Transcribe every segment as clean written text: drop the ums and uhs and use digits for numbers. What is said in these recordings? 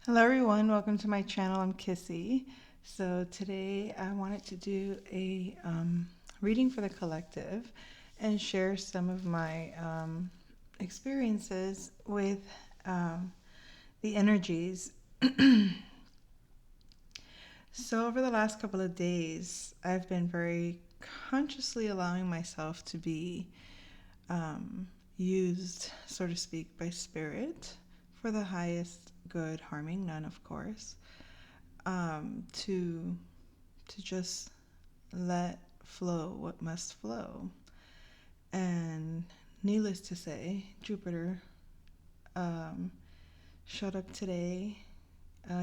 Hello everyone, welcome to my channel. I'm Kissy. So today I wanted to do a reading for the collective and share some of my experiences with um, the energies. So over the last couple of days, I've been very consciously allowing myself to be um, used, so to speak, by spirit for the highest good, harming none, of course. To just let flow what must flow. And needless to say, Jupiter um, showed up today.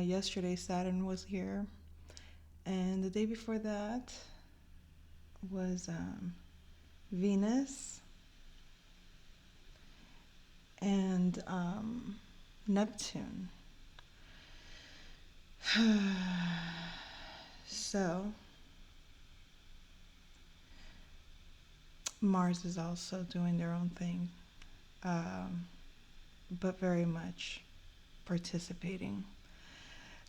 Yesterday, Saturn was here, and the day before that was Venus and Neptune. So Mars is also doing their own thing, um, but very much participating.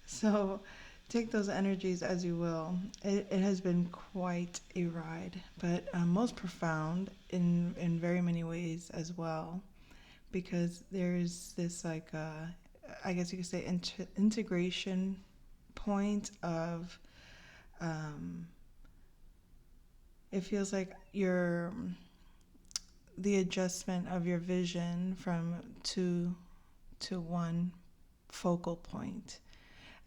So take those energies as you will. It has been quite a ride, but most profound in very many ways as well, because there's this I guess you could say integration point of um, it feels like the adjustment of your vision from two to one focal point.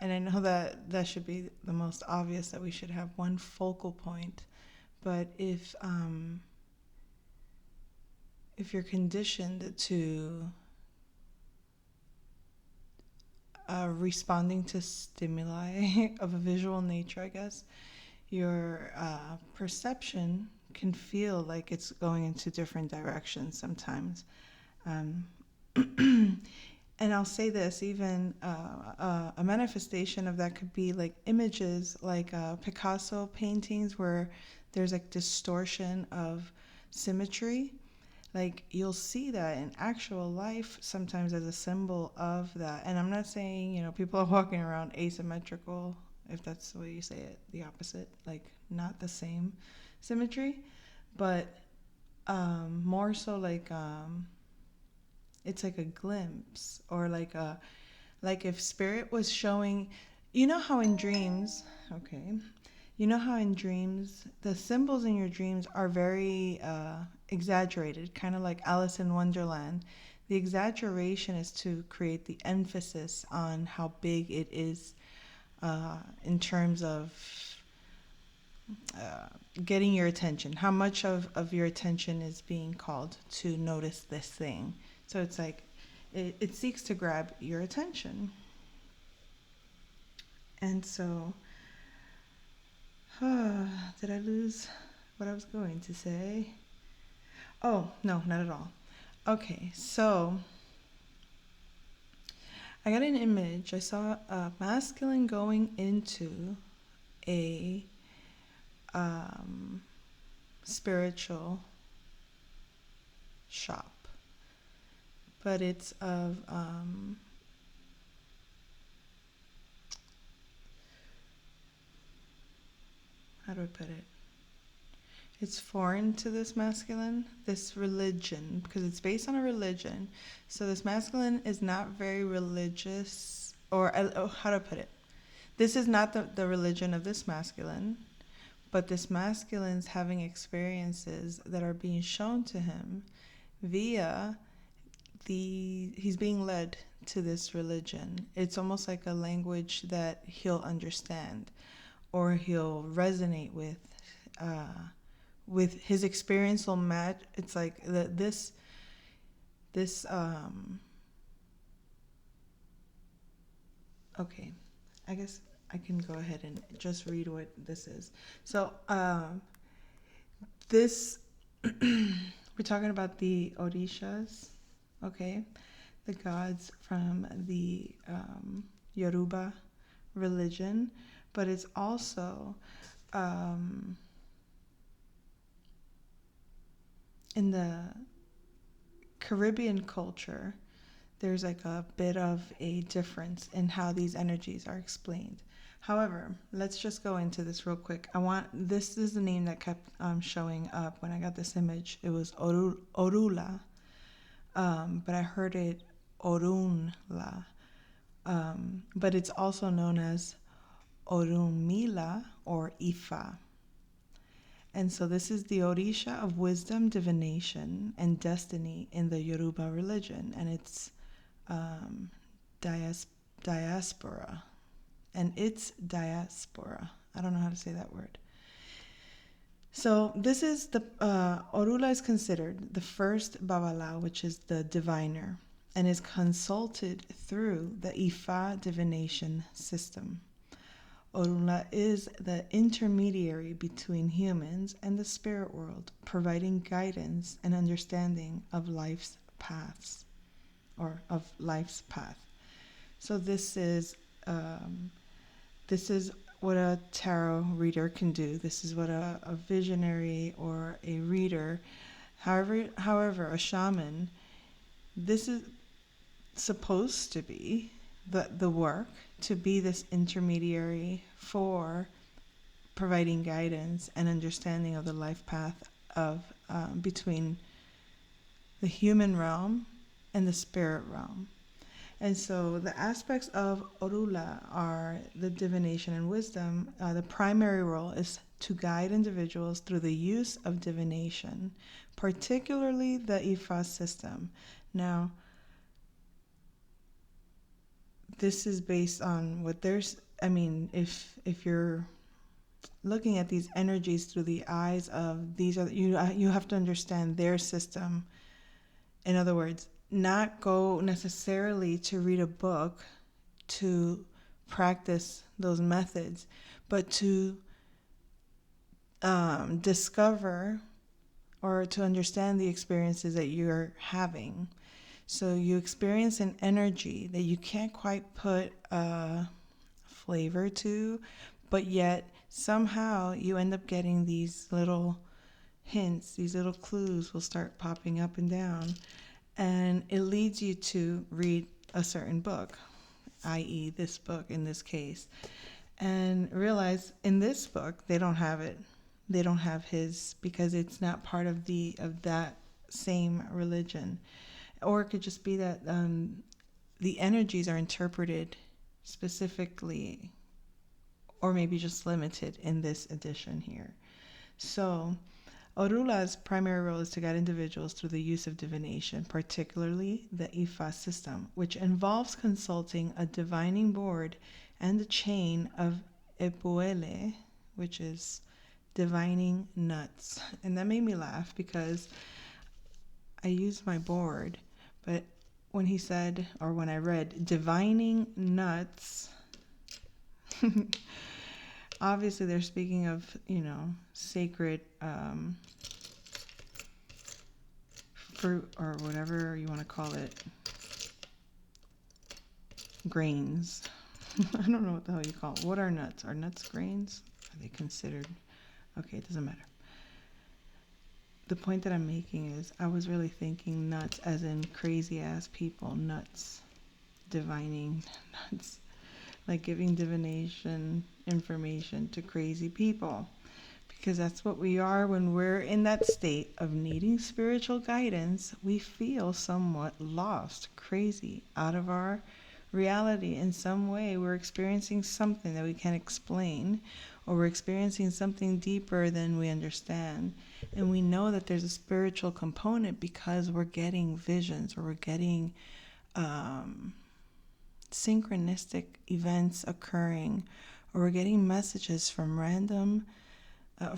And I know that that should be the most obvious, that we should have one focal point. But if you're conditioned to responding to stimuli of a visual nature, I guess, your perception can feel like it's going into different directions sometimes. Um, and I'll say this, even a manifestation of that could be like images like Picasso paintings where there's like distortion of symmetry. Like you'll see that in actual life sometimes as a symbol of that. And I'm not saying, people are walking around asymmetrical, if that's the way you say it, the opposite, like not the same symmetry, but more so like it's like a glimpse, or like if spirit was showing, how in dreams, okay, how in dreams the symbols in your dreams are very exaggerated, kind of like Alice in Wonderland. The exaggeration is to create the emphasis on how big it is, in terms of uh, getting your attention, how much of your attention is being called to notice this thing. So it's like it seeks to grab your attention. And so, did I lose what I was going to say? Oh, no, not at all. Okay, so I got an image. I saw a masculine going into a um, spiritual shop, but it's of how do I put it? It's foreign to this masculine, this religion, because it's based on a religion. So this masculine is not very religious, or how to put it? This is not the religion of this masculine, but this masculine's having experiences that are being shown to him via he's being led to this religion. It's almost like a language that he'll understand or he'll resonate with his experience will match. It's like this okay, I guess I can go ahead and just read what this is. So this we're talking about the Orishas, okay, the gods from the Yoruba religion, but it's also um, in the Caribbean culture. there's like a bit of a difference in how these energies are explained. However, let's just go into this real quick. This is the name that kept showing up when I got this image. It was Orula, but I heard it Orunla. But it's also known as Orunmila or Ifa. And so this is the Orisha of wisdom, divination, and destiny in the Yoruba religion, and it's diaspora. And it's diaspora. I don't know how to say that word. So this is the Orula is considered the first Babala, which is the diviner, and is consulted through the Ifa divination system. Orula is the intermediary between humans and the spirit world, providing guidance and understanding of life's paths, or of life's path. So this is what a tarot reader can do. This is what a visionary or a reader, however, a shaman, this is supposed to be the work, to be this intermediary for providing guidance and understanding of the life path of between the human realm and the spirit realm. And so the aspects of Orula are the divination and wisdom. The primary role is to guide individuals through the use of divination, particularly the Ifa system. Now, this is based on what there's, if you're looking at these energies through the eyes of these are, you have to understand their system. In other words, not go necessarily to read a book to practice those methods, but to discover or to understand the experiences that you're having. So you experience an energy that you can't quite put a flavor to, but yet somehow you end up getting these little hints, these little clues will start popping up and down. And it leads you to read a certain book, i.e. this book in this case, and realize in this book they don't have it. They don't have his, because it's not part of that same religion. Or it could just be that the energies are interpreted specifically, or maybe just limited in this edition here. So Orula's primary role is to guide individuals through the use of divination, particularly the Ifa system, which involves consulting a divining board and the chain of Epuele, which is divining nuts. And that made me laugh because I used my board, but when he said, or when I read divining nuts, obviously they're speaking of, sacred fruit or whatever you want to call it, grains. I don't know what the hell you call it. What are nuts? Are nuts grains? Are they considered? Okay, it doesn't matter. The point that I'm making is I was really thinking nuts as in crazy ass people, nuts, divining nuts, like giving divination information to crazy people, because that's what we are when we're in that state of needing spiritual guidance. We feel somewhat lost, crazy, out of our reality in some way. We're experiencing something that we can't explain, or we're experiencing something deeper than we understand. And we know that there's a spiritual component because we're getting visions, or we're getting synchronistic events occurring, or we're getting messages from random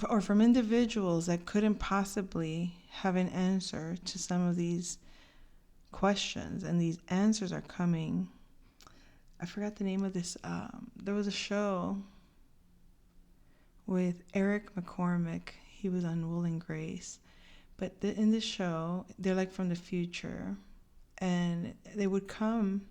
or from individuals that couldn't possibly have an answer to some of these questions. And these answers are coming. I forgot the name of this. There was a show with Eric McCormick. He was on Will and Grace. But in this show, they're like from the future. And they would come,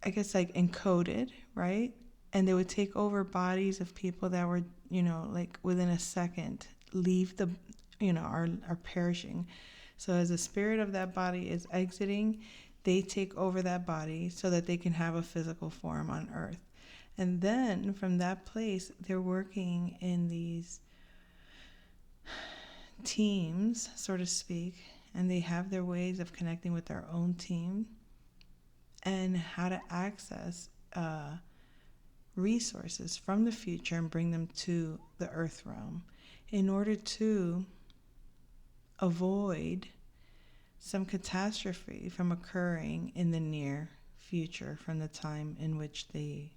I guess, like encoded, right? And they would take over bodies of people that were, like within a second, leave the, are perishing. So as the spirit of that body is exiting, they take over that body so that they can have a physical form on earth. And then from that place, they're working in these teams, so to speak, and they have their ways of connecting with their own team and how to access resources from the future and bring them to the earth realm in order to avoid some catastrophe from occurring in the near future from the time in which they,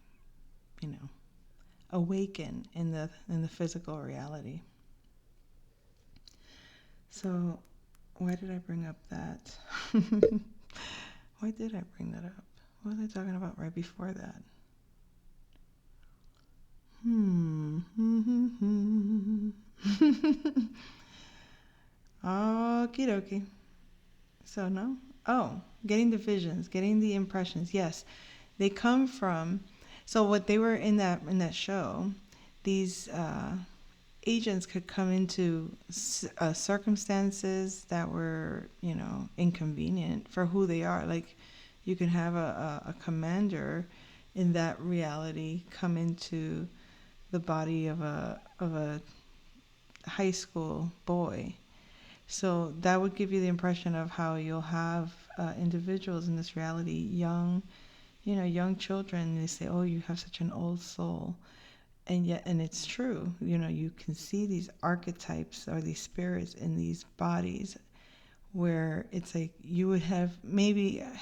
awaken in the physical reality. So why did I bring up that? Why did I bring that up? What was I talking about right before that? Okie dokie. So no? Oh, getting the visions, getting the impressions. Yes. They come from, so what they were in that show, these agents could come into circumstances that were, inconvenient for who they are. Like you can have a commander in that reality come into the body of a high school boy. So that would give you the impression of how you'll have individuals in this reality, young children. They say, "Oh, you have such an old soul." And it's true, you can see these archetypes or these spirits in these bodies where it's like you would have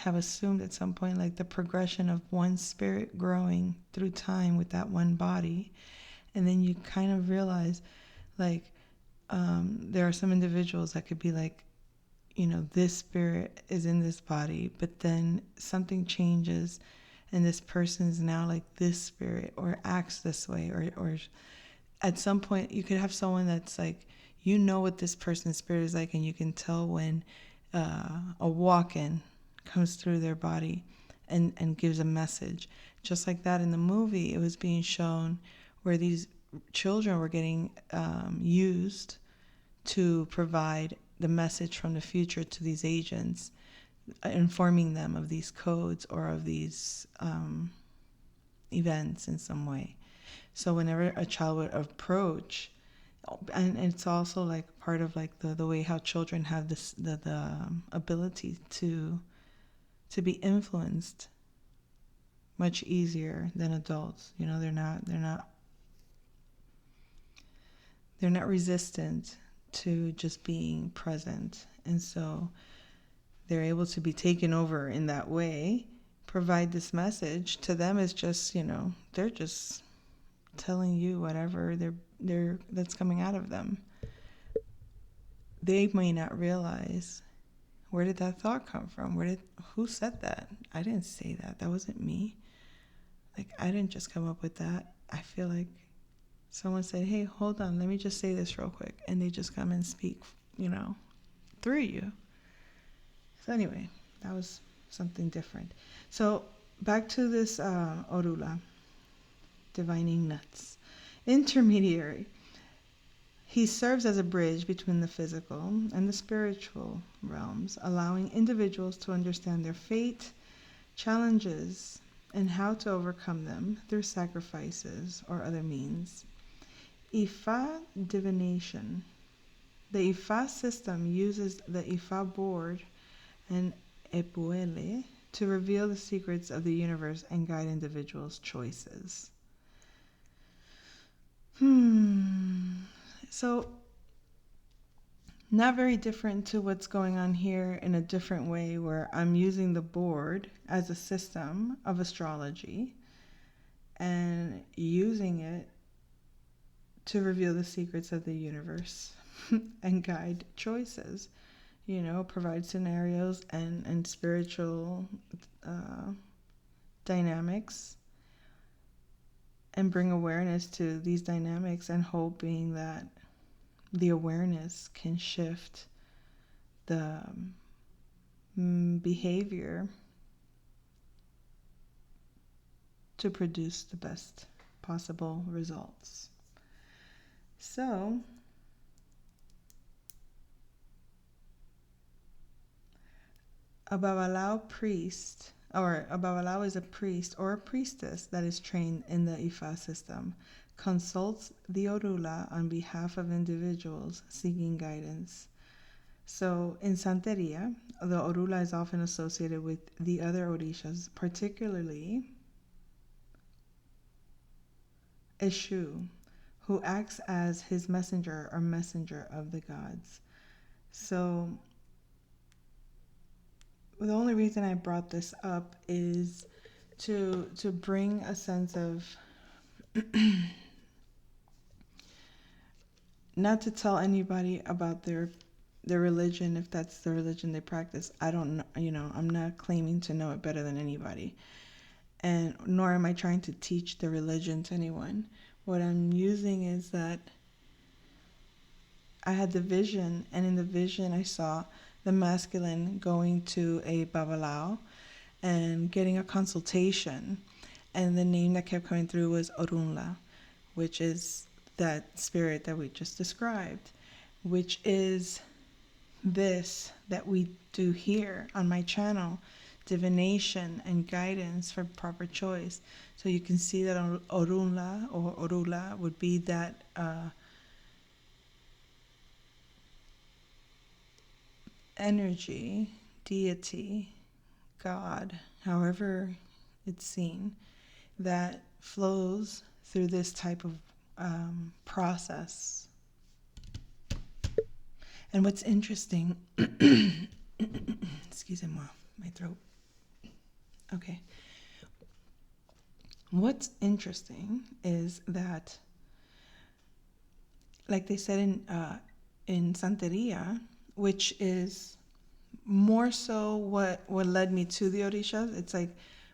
assumed at some point like the progression of one spirit growing through time with that one body, and then you kind of realize like there are some individuals that could be like, this spirit is in this body, but then something changes and this person is now like this spirit or acts this way, or at some point you could have someone that's like, what this person's spirit is like, and you can tell when a walk-in comes through their body and gives a message. Just like that in the movie, it was being shown where these children were getting used to provide the message from the future to these agents, informing them of these codes or of these events in some way. So whenever a child would approach, and it's also like part of like the way how children have this the ability to be influenced much easier than adults. They're not resistant to just being present, and so they're able to be taken over in that way, provide this message. To them it's just, they're just telling you whatever they're that's coming out of them. They may not realize, where did that thought come from? Who said that? I didn't say that. That wasn't me. Like, I didn't just come up with that. I feel like someone said, "Hey, hold on, let me just say this real quick," and they just come and speak, through you. So anyway, that was something different. So back to this Orula, divining nuts. Intermediary. He serves as a bridge between the physical and the spiritual realms, allowing individuals to understand their fate, challenges, and how to overcome them through sacrifices or other means. Ifa divination. The Ifa system uses the Ifa board and Epuele to reveal the secrets of the universe and guide individuals' choices. So, not very different to what's going on here, in a different way, where I'm using the board as a system of astrology and using it to reveal the secrets of the universe and guide choices, provide scenarios and spiritual dynamics, and bring awareness to these dynamics, and hoping that the awareness can shift the behavior to produce the best possible results. So A Babalao priest, or a Babalao is a priest or a priestess that is trained in the Ifa system, consults the Orula on behalf of individuals seeking guidance. So in Santeria, the Orula is often associated with the other Orishas, particularly Eshu, who acts as his messenger or messenger of the gods. So the only reason I brought this up is to bring a sense of not to tell anybody about their religion if that's the religion they practice. I don't know, I'm not claiming to know it better than anybody. And nor am I trying to teach the religion to anyone. What I'm using is that I had the vision, and in the vision I saw the masculine going to a babalao and getting a consultation, and the name that kept coming through was Orula, which is that spirit that we just described, which is this that we do here on my channel, divination and guidance for proper choice. So you can see that Orula or Orula would be that energy, deity, God, however it's seen, that flows through this type of process. And what's interesting, excusez-moi, my throat. Okay. What's interesting is that, like they said in Santeria, which is more so what led me to the Orishas. It's like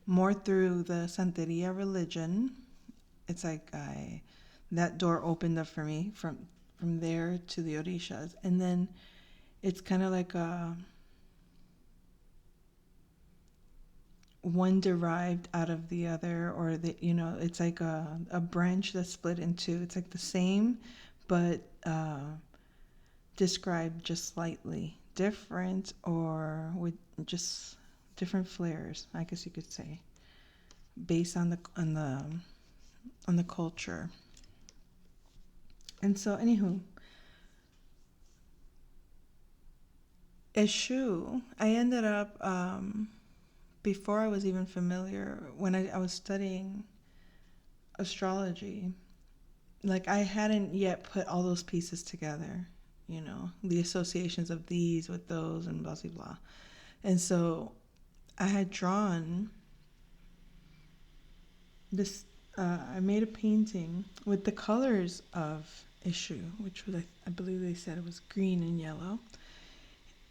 more through the Santeria religion. It's like that door opened up for me from there to the Orishas. And then it's kind of like one derived out of the other, or it's like a branch that's split in two. It's like the same, but described just slightly different, or with just different flares, I guess you could say, based on the culture. And so, anywho, Eshu, I ended up before I was even familiar, when I was studying astrology, like I hadn't yet put all those pieces together, the associations of these with those and blah, blah, blah. And so I had drawn this, I made a painting with the colors of Eshu, which was, I believe they said it was green and yellow,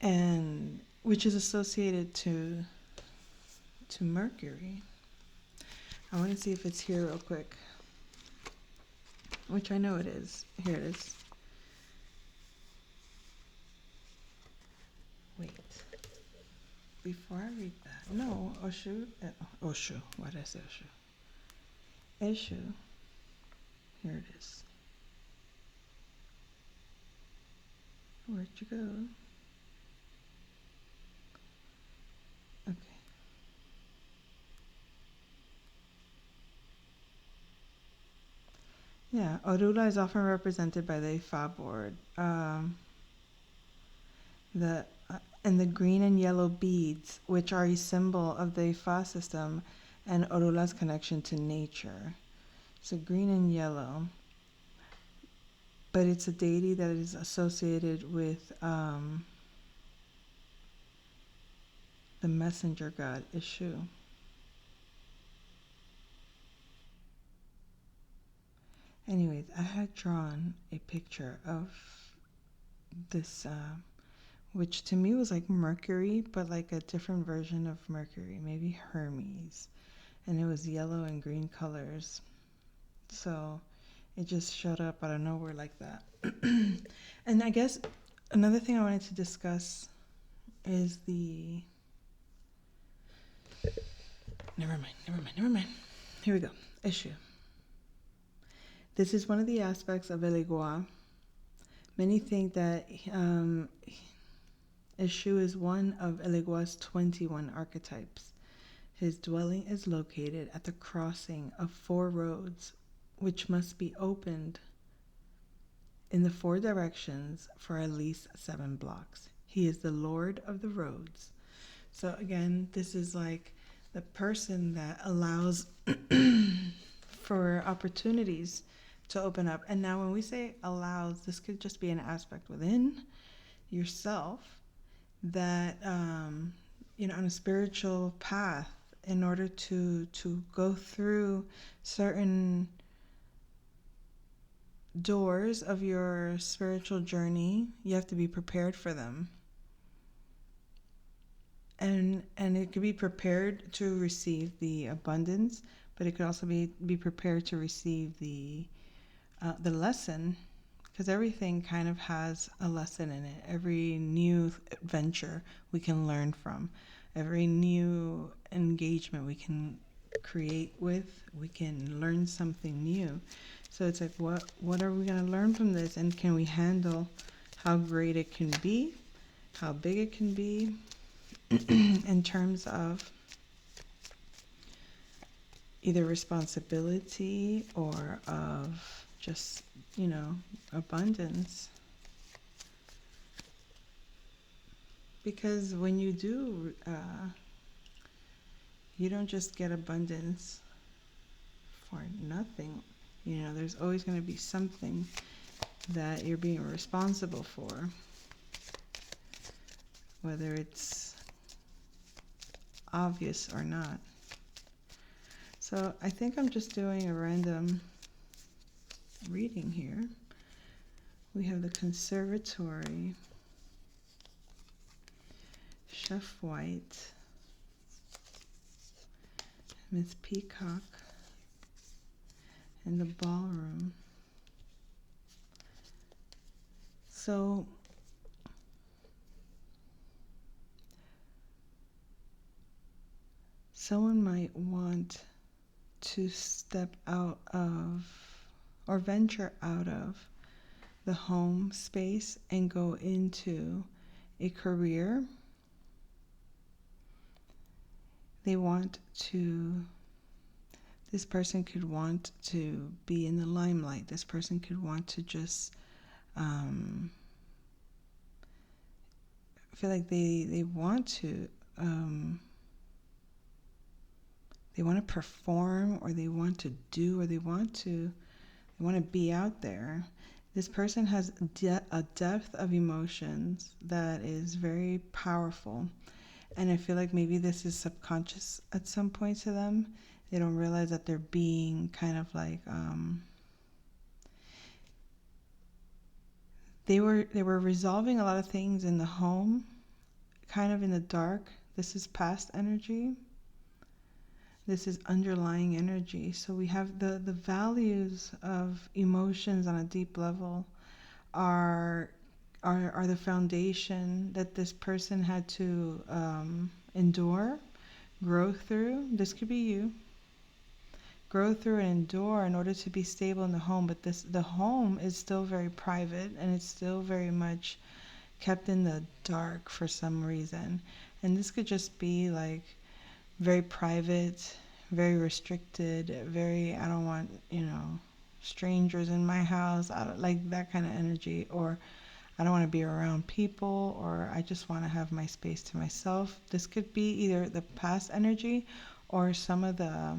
and which is associated to Mercury. I want to see if it's here real quick, which I know it is. Here it is. Wait. Before I read that. No, Oshu. Oshu. Why did I say Oshu? Eshu. Here it is. Where'd you go? Okay. Yeah, Orula is often represented by the Ifa board. And the green and yellow beads, which are a symbol of the Ifa system and Orula's connection to nature. So green and yellow. But it's a deity that is associated with the messenger god, Eshu. Anyways, I had drawn a picture of this, which to me was like Mercury, but like a different version of Mercury, maybe Hermes. And it was yellow and green colors. So it just showed up out of nowhere like that. And I guess another thing I wanted to discuss is the... Never mind. Here we go. Eshu. This is one of the aspects of Elegua. Many think that Eshu is one of Eligwa's 21 archetypes. His dwelling is located at the crossing of 4 roads, which must be opened in the 4 directions for at least 7 blocks. He is the Lord of the roads. So again, this is like the person that allows for opportunities to open up. And now when we say allows, this could just be an aspect within yourself that, on a spiritual path, in order to go through certain doors of your spiritual journey, you have to be prepared for them. And it could be prepared to receive the abundance, but it could also be prepared to receive the lesson, because everything kind of has a lesson in it. Every new adventure we can learn from, every new engagement we can create with, we can learn something new. So it's like, what are we going to learn from this, and can we handle how great it can be, how big it can be, in terms of either responsibility or of just, abundance. Because when you do, you don't just get abundance for nothing. There's always going to be something that you're being responsible for, whether it's obvious or not. So I think I'm just doing a random reading here. We have the Conservatory, Chef White, Miss Peacock, and the Ballroom. So someone might want to step out of or venture out of the home space and go into a career. This person could want to be in the limelight. This person could want to just feel like they want to perform, or they want to do, or they want to be out there. This person has a depth of emotions that is very powerful. And I feel like maybe this is subconscious at some point to them. They don't realize that they're being kind of like, they were resolving a lot of things in the home, kind of in the dark. This is past energy. This is underlying energy. So we have the values of emotions on a deep level are the foundation that this person had to endure, grow through. This could be you. Grow through and endure in order to be stable in the home. But the home is still very private, and it's still very much kept in the dark for some reason. And this could just be like very private, very restricted, I don't want, strangers in my house. I don't like that kind of energy. Or I don't want to be around people, or I just want to have my space to myself. This could be either the past energy or some of the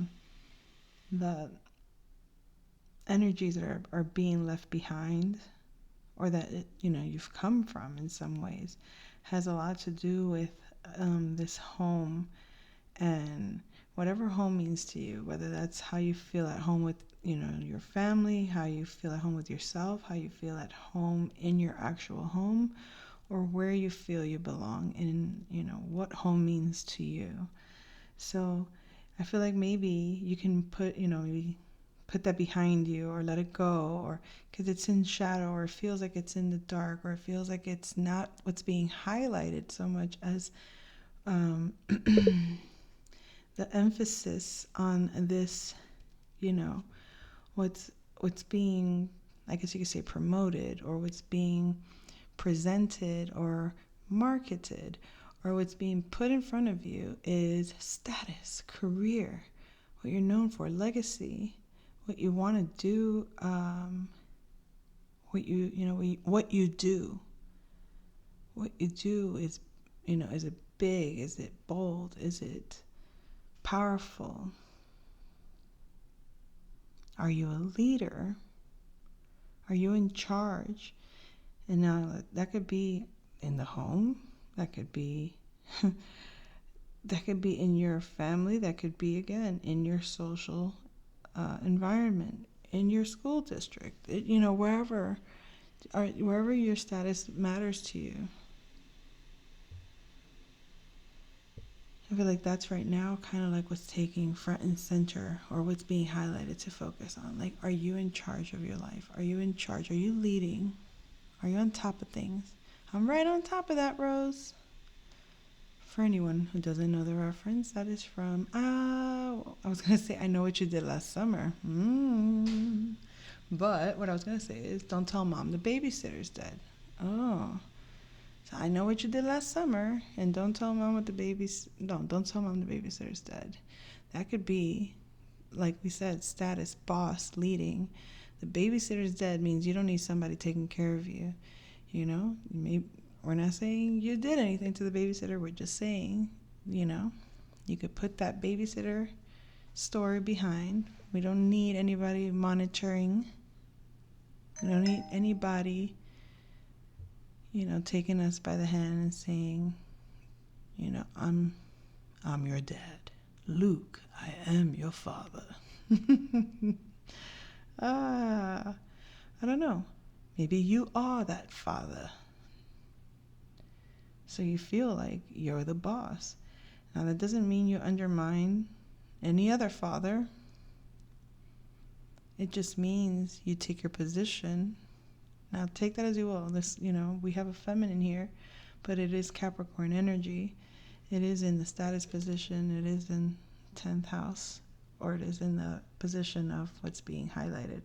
energies that are being left behind, or that you've come from in some ways. Has a lot to do with this home, and whatever home means to you, whether that's how you feel at home with your family, how you feel at home with yourself, how you feel at home in your actual home, or where you feel you belong in, what home means to you. So I feel like maybe you can maybe put that behind you, or let it go, or because it's in shadow, or it feels like it's in the dark, or it feels like it's not what's being highlighted so much as the emphasis on this, what's being, I guess you could say, promoted, or what's being presented or marketed or what's being put in front of you is status, career, what you're known for, legacy, what you want to do, what you do. What you do is, is it big? Is it bold? Is it powerful? Are you a leader? Are you in charge? And now that could be in the home, that could be that could be in your family, that could be again in your social environment, in your school district, wherever your status matters to you. I feel like that's right now kind of like what's taking front and center, or what's being highlighted to focus on. Like, are you in charge of your life? Are you in charge? Are you leading? Are you on top of things? I'm right on top of that, Rose. For anyone who doesn't know the reference, that is from, I was going to say, I Know What You Did Last Summer. But what I was going to say is, don't tell mom the babysitter's dead. Oh. So I know what you did last summer, and don't tell mom don't tell mom the babysitter's dead. That could be, like we said, status, boss, leading. The babysitter's dead means you don't need somebody taking care of you. We're not saying you did anything to the babysitter. We're just saying, you could put that babysitter story behind. We don't need anybody monitoring. We don't need anybody taking us by the hand and saying, I'm your dad. Luke, I am your father. I don't know. Maybe you are that father. So you feel like you're the boss. Now, that doesn't mean you undermine any other father. It just means you take your position. Now, take that as you will. We have a feminine here, but it is Capricorn energy. It is in the status position. It is in 10th house, or it is in the position of what's being highlighted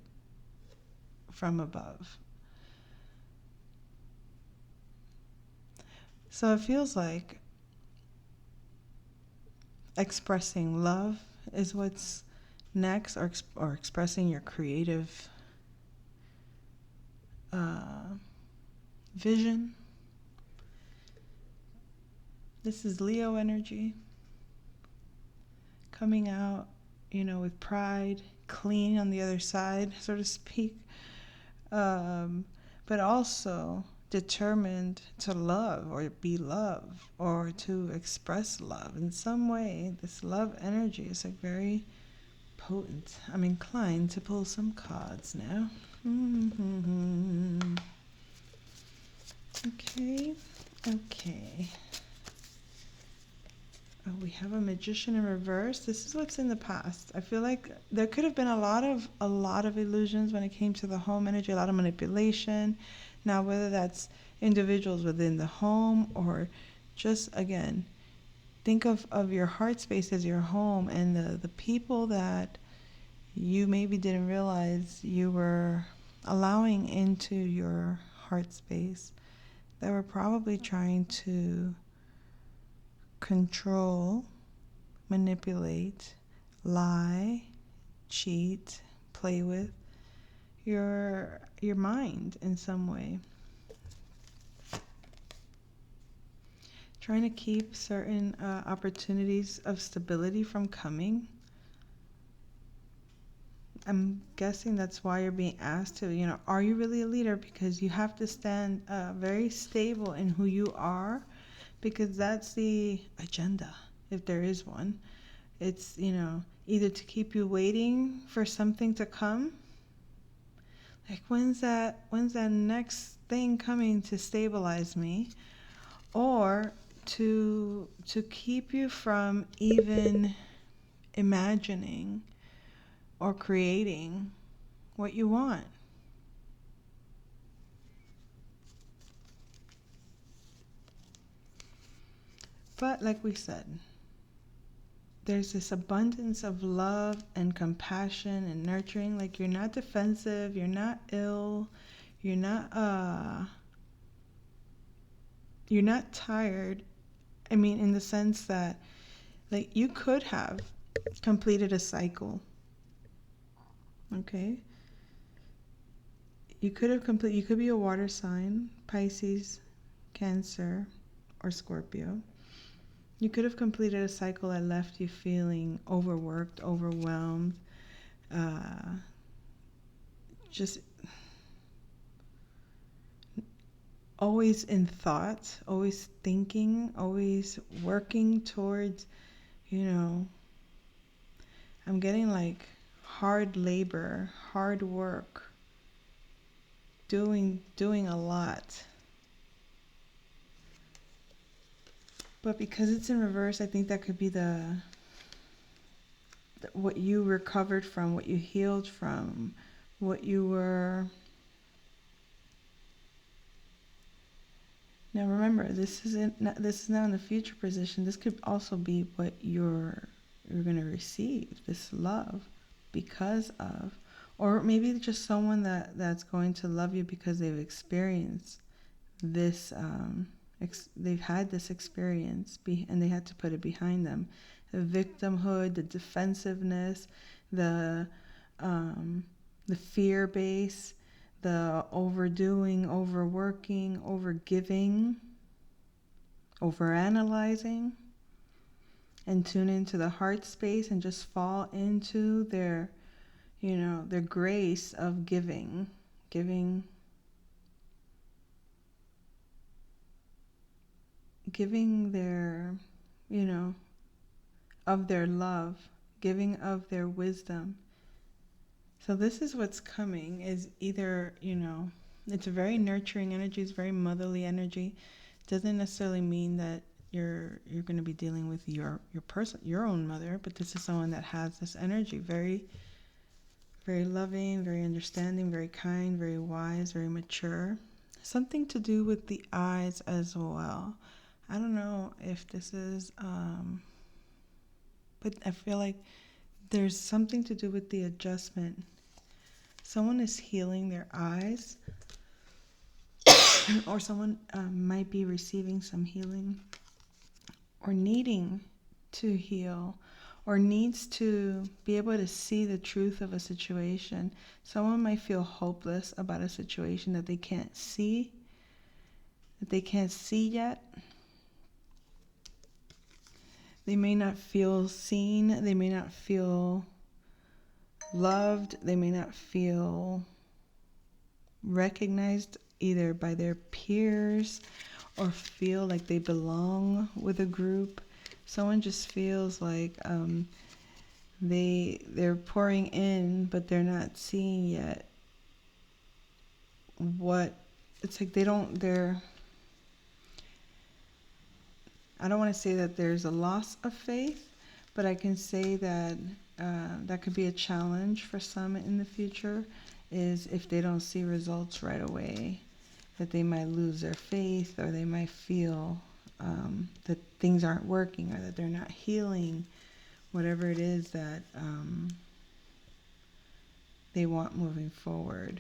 from above. So it feels like expressing love is what's next, or expressing your creative vision. This is Leo energy coming out, with pride, clean on the other side, so to speak, but also determined to love or be loved or to express love in some way. This love energy is like very potent. I'm inclined to pull some cards now. Okay. Oh, we have a Magician in reverse. This is what's in the past. I feel like there could have been a lot of illusions when it came to the home energy, a lot of manipulation. Now, whether that's individuals within the home, or just, again, think of your heart space as your home, and the people that you maybe didn't realize you were allowing into your heart space, that were probably trying to control, manipulate, lie, cheat, play with your mind in some way. Trying to keep certain opportunities of stability from coming. I'm guessing that's why you're being asked to, are you really a leader? Because you have to stand very stable in who you are, because that's the agenda, if there is one. It's, either to keep you waiting for something to come. Like, when's that next thing coming to stabilize me? Or to keep you from even imagining or creating what you want. But like we said, there's this abundance of love and compassion and nurturing. Like, you're not defensive, you're not ill, you're not you're not tired. I mean, in the sense that, like, you could have completed a cycle, okay? You could be a water sign, Pisces, Cancer, or Scorpio. You could have completed a cycle that left you feeling overworked, overwhelmed, uh, just always in thought, always thinking, always working towards, you know, I'm getting like hard labor, hard work, doing a lot. But because it's in reverse, I think that could be the what you recovered from, what you healed from, what you were. Now remember, this is now in the future position. This could also be what you're going to receive, this love because of, or maybe just someone that's going to love you because they've experienced this, they've had this experience and they had to put it behind them. The victimhood, the defensiveness, the fear base, the overdoing, overworking, overgiving, overanalyzing, and tune into the heart space and just fall into their, their grace of giving their, of their love, giving of their wisdom. So this is what's coming, is either, it's a very nurturing energy, it's very motherly energy. Doesn't necessarily mean that you're going to be dealing with your own mother, but this is someone that has this energy, very, very loving, very understanding, very kind, very wise, very mature. Something to do with the eyes as well. I don't know if this is, but I feel like there's something to do with the adjustment. Someone is healing their eyes, or someone might be receiving some healing, or needing to heal, or needs to be able to see the truth of a situation. Someone might feel hopeless about a situation that they can't see yet. They may not feel seen, they may not feel loved, they may not feel recognized either by their peers or feel like they belong with a group. Someone just feels like they're pouring in, but they're not seeing yet what it's like. I don't want to say that there's a loss of faith, but I can say that that could be a challenge for some in the future, is if they don't see results right away, that they might lose their faith, or they might feel that things aren't working, or that they're not healing, whatever it is that they want moving forward.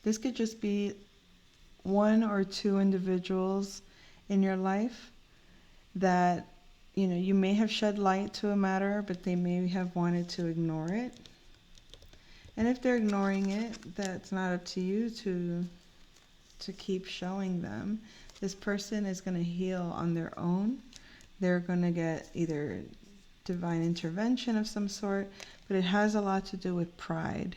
This could just be one or two individuals in your life that, you may have shed light to a matter, but they may have wanted to ignore it. And if they're ignoring it, that's not up to you to keep showing them. This person is going to heal on their own. They're going to get either divine intervention of some sort, but it has a lot to do with pride.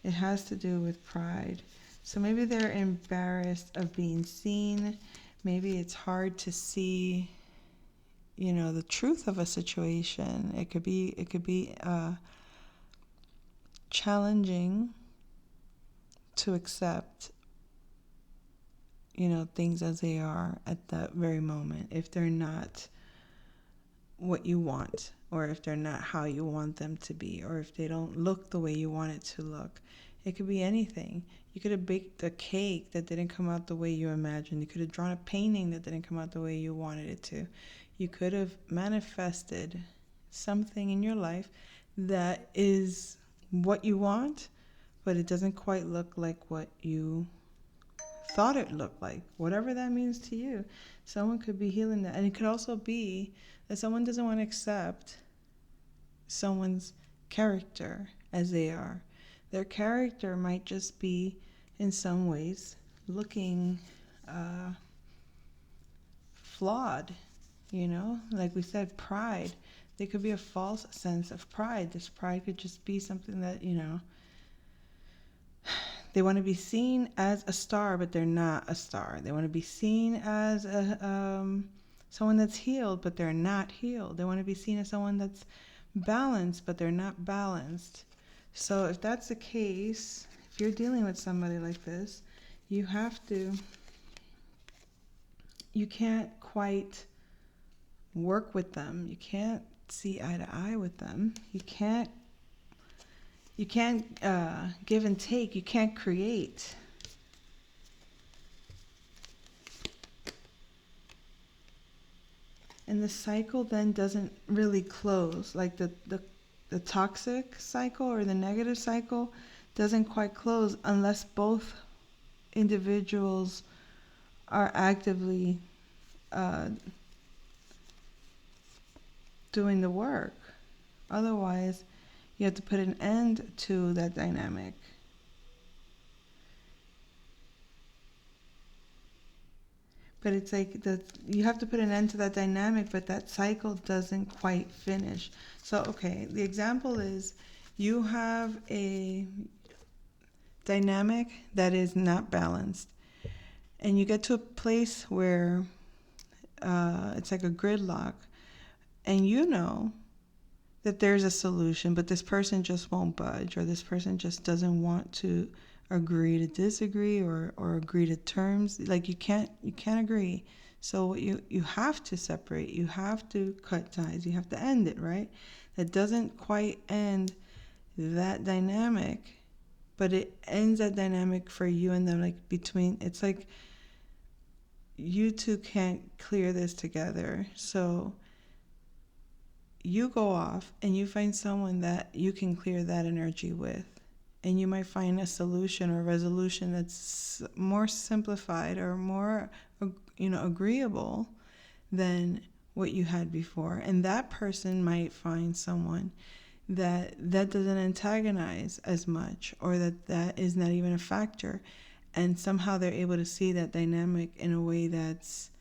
It has to do with pride. So maybe they're embarrassed of being seen. Maybe it's hard to see, the truth of a situation. It could be challenging to accept, things as they are at that very moment, if they're not what you want, or if they're not how you want them to be, or if they don't look the way you want it to look. It could be anything. You could have baked a cake that didn't come out the way you imagined. You could have drawn a painting that didn't come out the way you wanted it to. You could have manifested something in your life that is what you want, but it doesn't quite look like what you thought it looked like, whatever that means to you. Someone could be healing that. And it could also be that someone doesn't want to accept someone's character as they are. Their character might just be, in some ways, looking flawed, like we said, pride. There could be a false sense of pride. This pride could just be something that, they want to be seen as a star, but they're not a star. They want to be seen as someone that's healed, but they're not healed. They want to be seen as someone that's balanced, but they're not balanced. So if that's the case, if you're dealing with somebody like this, you can't quite work with them. You can't see eye to eye with them. You can't give and take. You can't create. And the cycle then doesn't really close. Like the toxic cycle or the negative cycle doesn't quite close unless both individuals are actively doing the work. Otherwise, you have to put an end to that dynamic. But it's like you have to put an end to that dynamic, but that cycle doesn't quite finish. So, okay, the example is you have a dynamic that is not balanced. And you get to a place where it's like a gridlock. And you know that there's a solution, but this person just won't budge, or this person just doesn't want to agree to disagree or agree to terms. Like you can't agree. So you have to separate. You have to cut ties. You have to end it, right? That doesn't quite end that dynamic, but it ends that dynamic for you and them. Like it's like you two can't clear this together. So you go off and you find someone that you can clear that energy with. And you might find a solution or resolution that's more simplified or more, agreeable than what you had before. And that person might find someone that doesn't antagonize as much, or that is not even a factor. And somehow they're able to see that dynamic in a way that's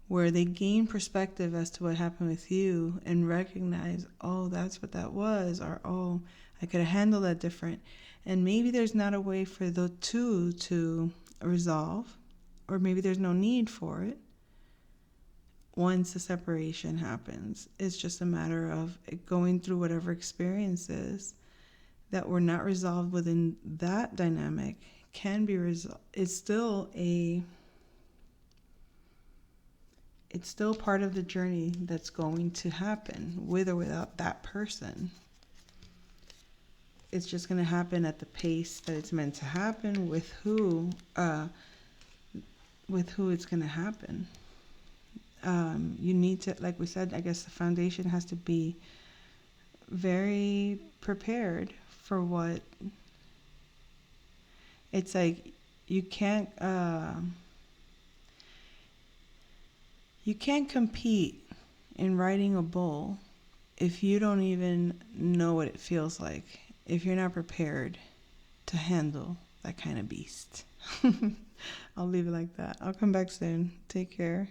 where they gain perspective as to what happened with you and recognize, oh, that's what that was, or oh, I could have handled that different. And maybe there's not a way for the two to resolve, or maybe there's no need for it once the separation happens. It's just a matter of going through whatever experiences that were not resolved within that dynamic can be resolved. It's still part of the journey that's going to happen with or without that person. It's just going to happen at the pace that it's meant to happen with who it's going to happen. You need to, like we said, I guess the foundation has to be very prepared for what it's like. You can't compete in riding a bull if you don't even know what it feels like, if you're not prepared to handle that kind of beast. I'll leave it like that. I'll come back soon. Take care.